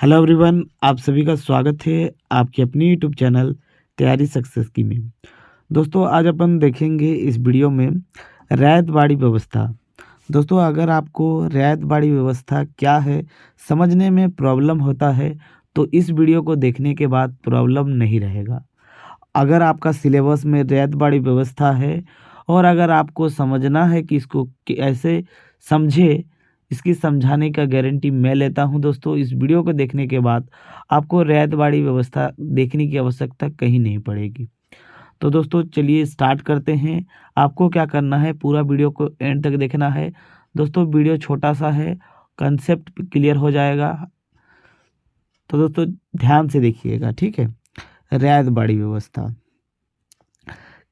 Hello everyone, आप सभी का स्वागत है आपकी अपनी यूट्यूब चैनल तैयारी सक्सेस की में। दोस्तों, आज अपन देखेंगे इस वीडियो में रैयत बाड़ी व्यवस्था। दोस्तों, अगर आपको रैयत बाड़ी व्यवस्था क्या है समझने में प्रॉब्लम होता है तो इस वीडियो को देखने के बाद प्रॉब्लम नहीं रहेगा। अगर आपका सिलेबस में रैयत बाड़ी व्यवस्था है और अगर आपको समझना है कि इसको कैसे समझे, इसकी समझाने का गारंटी मैं लेता हूं। दोस्तों, इस वीडियो को देखने के बाद आपको रैयत बाड़ी व्यवस्था देखने की आवश्यकता कहीं नहीं पड़ेगी। तो दोस्तों, चलिए स्टार्ट करते हैं। आपको क्या करना है, पूरा वीडियो को एंड तक देखना है। दोस्तों, वीडियो छोटा सा है, कंसेप्ट क्लियर हो जाएगा। तो दोस्तों, ध्यान से देखिएगा, ठीक है। रैयत बाड़ी व्यवस्था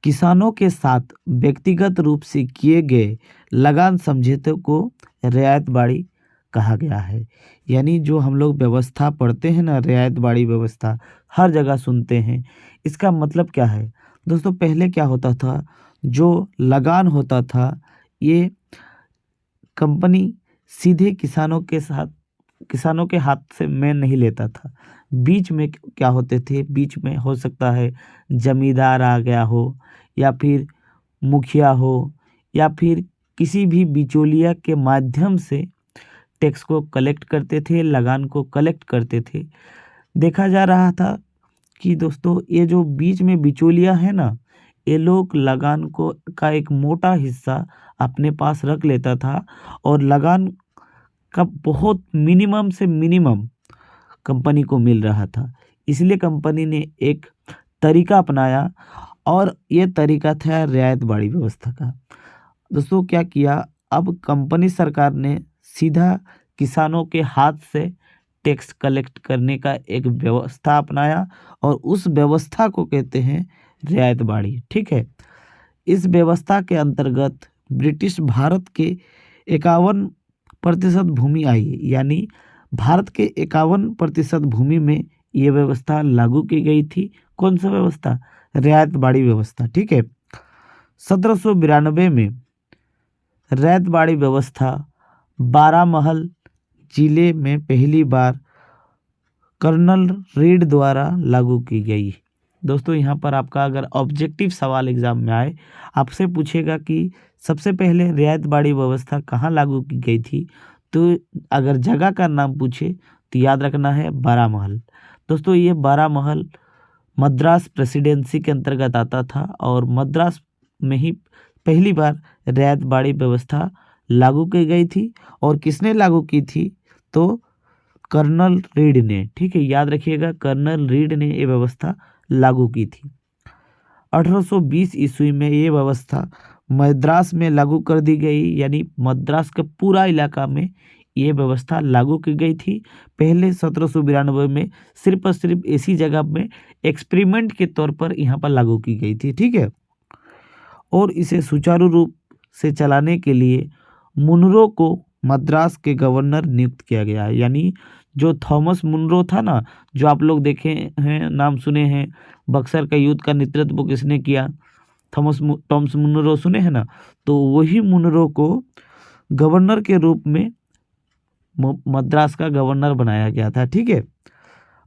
किसानों के साथ व्यक्तिगत रूप से किए गए लगान समझौते को रियायत बाड़ी कहा गया है। यानी जो हम लोग व्यवस्था पढ़ते हैं ना, रियायत बाड़ी व्यवस्था हर जगह सुनते हैं। इसका मतलब क्या है दोस्तों? पहले क्या होता था, जो लगान होता था ये कंपनी सीधे किसानों के हाथ से में नहीं लेता था। बीच में क्या होते थे, बीच में हो सकता है जमींदार आ गया हो, या फिर मुखिया हो, या फिर किसी भी बिचौलिया के माध्यम से टैक्स को कलेक्ट करते थे, लगान को कलेक्ट करते थे। देखा जा रहा था कि दोस्तों, ये जो बीच में बिचौलिया है ना, ये लोग लगान को का एक मोटा हिस्सा अपने पास रख लेता था और लगान का बहुत मिनिमम से मिनिमम कंपनी को मिल रहा था। इसलिए कंपनी ने एक तरीका अपनाया और ये तरीका था रियायत बाड़ी व्यवस्था का। दोस्तों, क्या किया, अब कंपनी सरकार ने सीधा किसानों के हाथ से टैक्स कलेक्ट करने का एक व्यवस्था अपनाया और उस व्यवस्था को कहते हैं रियायत बाड़ी, ठीक है। इस व्यवस्था के अंतर्गत ब्रिटिश भारत के 51% भूमि आई, यानी भारत के 51% भूमि में ये व्यवस्था लागू की गई थी। कौन सा व्यवस्था? रियायत बाड़ी व्यवस्था, ठीक है। 1792 में रैयत बाड़ी व्यवस्था बारामहल जिले में पहली बार कर्नल रीड द्वारा लागू की गई। दोस्तों, यहाँ पर आपका अगर ऑब्जेक्टिव सवाल एग्जाम में आए, आपसे पूछेगा कि सबसे पहले रियायत बाड़ी व्यवस्था कहाँ लागू की गई थी, तो अगर जगह का नाम पूछे तो याद रखना है बारामहल। दोस्तों, ये बारामहल मद्रास प्रेसिडेंसी के अंतर्गत आता था और मद्रास में ही पहली बार रियायत बाड़ी व्यवस्था लागू की गई थी। और किसने लागू की थी? तो कर्नल रीड ने, ठीक है, याद रखिएगा, कर्नल रीड ने ये व्यवस्था लागू की थी। 1820 ईस्वी में ये व्यवस्था मद्रास में लागू कर दी गई, यानी मद्रास के पूरा इलाका में ये व्यवस्था लागू की गई थी। पहले 1792 में सिर्फ और सिर्फ ऐसी जगह में एक्सपेरिमेंट के तौर पर यहाँ पर लागू की गई थी, ठीक है। और इसे सुचारू रूप से चलाने के लिए मुनरो को मद्रास के गवर्नर नियुक्त किया गया है। यानी जो थॉमस मुनरो था ना, जो आप लोग देखे हैं, नाम सुने हैं, बक्सर का युद्ध का नेतृत्व किसने किया? टॉमस मुनरो सुने हैं ना, तो वही मुनरो को गवर्नर के रूप में मद्रास का गवर्नर बनाया गया था, ठीक है।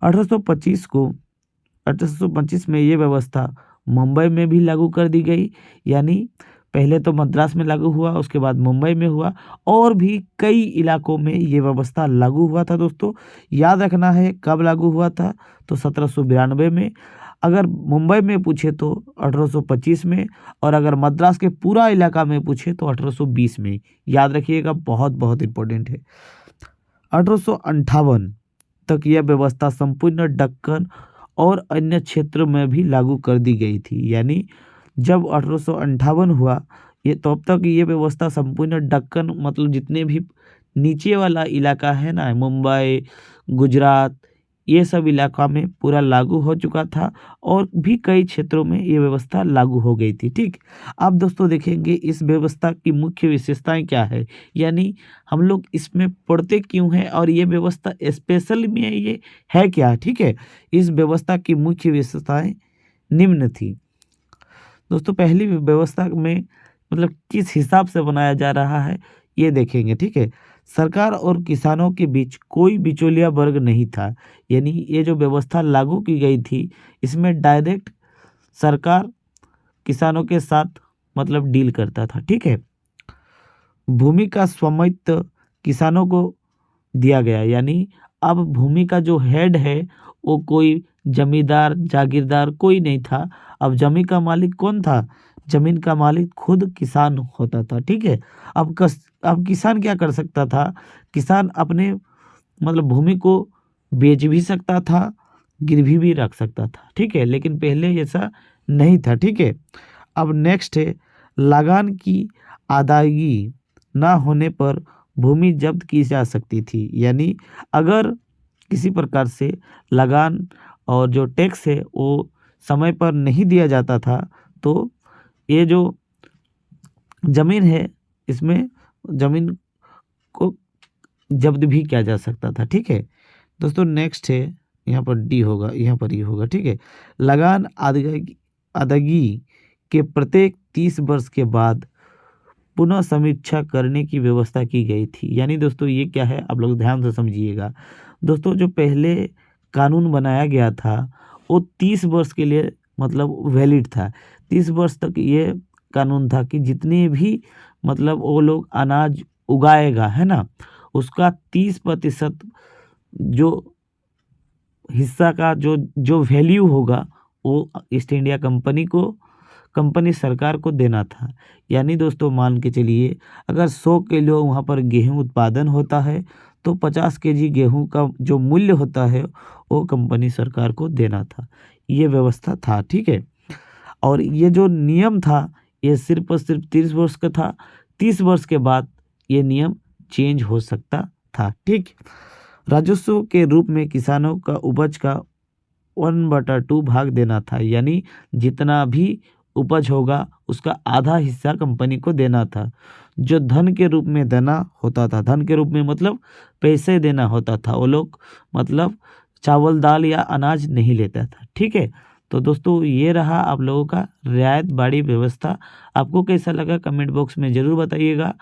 1825 में ये व्यवस्था मुंबई में भी लागू कर दी गई। यानी पहले तो मद्रास में लागू हुआ, उसके बाद मुंबई में हुआ, और भी कई इलाकों में ये व्यवस्था लागू हुआ था। दोस्तों, याद रखना है कब लागू हुआ था, तो 1792 में। अगर मुंबई में पूछे तो 1825 में, और अगर मद्रास के पूरा इलाका में पूछे तो 1820 में। याद रखिएगा, बहुत बहुत इंपॉर्टेंट है। 1858 तक यह व्यवस्था संपूर्ण दक्कन और अन्य क्षेत्रों में भी लागू कर दी गई थी। यानी जब 1858 हुआ, ये तो अब तक ये व्यवस्था संपूर्ण दक्कन, मतलब जितने भी नीचे वाला इलाका है ना, मुंबई, गुजरात, ये सब इलाका में पूरा लागू हो चुका था, और भी कई क्षेत्रों में ये व्यवस्था लागू हो गई थी, ठीक। अब दोस्तों देखेंगे इस व्यवस्था की मुख्य विशेषताएं क्या है, यानी हम लोग इसमें पढ़ते क्यों हैं और ये व्यवस्था स्पेशल में ये है क्या, ठीक है। इस व्यवस्था की मुख्य विशेषताएं निम्न थी। दोस्तों, पहली व्यवस्था में मतलब किस हिसाब से बनाया जा रहा है ये देखेंगे, ठीक है। सरकार और किसानों के बीच कोई बिचौलिया वर्ग नहीं था। यानी ये जो व्यवस्था लागू की गई थी, इसमें डायरेक्ट सरकार किसानों के साथ मतलब डील करता था। ठीक है। भूमि का स्वामित्व किसानों को दिया गया, यानी अब भूमि का जो हेड है वो कोई जमींदार जागीरदार कोई नहीं था। अब जमीन का मालिक कौन था? जमीन का मालिक खुद किसान होता था। ठीक है। अब किसान क्या कर सकता था? किसान अपने मतलब भूमि को बेच भी सकता था, गिरवी भी रख सकता था। ठीक है। लेकिन पहले ऐसा नहीं था। ठीक है। अब नेक्स्ट है, लगान की अदायगी ना होने पर भूमि जब्त की जा सकती थी। यानी अगर किसी प्रकार से लगान और जो टैक्स है वो समय पर नहीं दिया जाता था, तो ये जो ज़मीन है इसमें ज़मीन को जब्त भी किया जा सकता था। ठीक है। दोस्तों नेक्स्ट है, यहाँ पर डी होगा, यहाँ पर ये होगा। ठीक है। लगान अदायगी के प्रत्येक 30 वर्ष के बाद पुनः समीक्षा करने की व्यवस्था की गई थी। यानी दोस्तों ये क्या है, आप लोग ध्यान से समझिएगा। दोस्तों जो पहले कानून बनाया गया था वो 30 वर्ष के लिए मतलब वैलिड था। 30 वर्ष तक ये कानून था कि जितने भी मतलब वो लोग अनाज उगाएगा, है ना, उसका 30% जो हिस्सा का जो जो वैल्यू होगा वो ईस्ट इंडिया कंपनी सरकार को देना था। यानी दोस्तों मान के चलिए, अगर 100 किलो वहाँ पर गेहूं उत्पादन होता है तो 50 केजी गेहूं का जो मूल्य होता है वो कंपनी सरकार को देना था। ये व्यवस्था था। ठीक है। और ये जो नियम था ये सिर्फ और सिर्फ 30 वर्ष का था। 30 वर्ष के बाद ये नियम चेंज हो सकता था। ठीक। राजस्व के रूप में किसानों का उपज का 1/2 भाग देना था। यानी जितना भी उपज होगा उसका आधा हिस्सा कंपनी को देना था, जो धन के रूप में देना होता था। धन के रूप में मतलब पैसे देना होता था। वो लोग मतलब चावल दाल या अनाज नहीं लेता था। ठीक है। तो दोस्तों ये रहा आप लोगों का रियायत बाड़ी व्यवस्था। आपको कैसा लगा कमेंट बॉक्स में ज़रूर बताइएगा।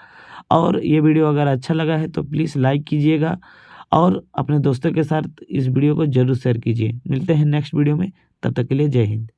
और ये वीडियो अगर अच्छा लगा है तो प्लीज़ लाइक कीजिएगा और अपने दोस्तों के साथ इस वीडियो को ज़रूर शेयर कीजिए। मिलते हैं नेक्स्ट वीडियो में, तब तक के लिए जय हिंद।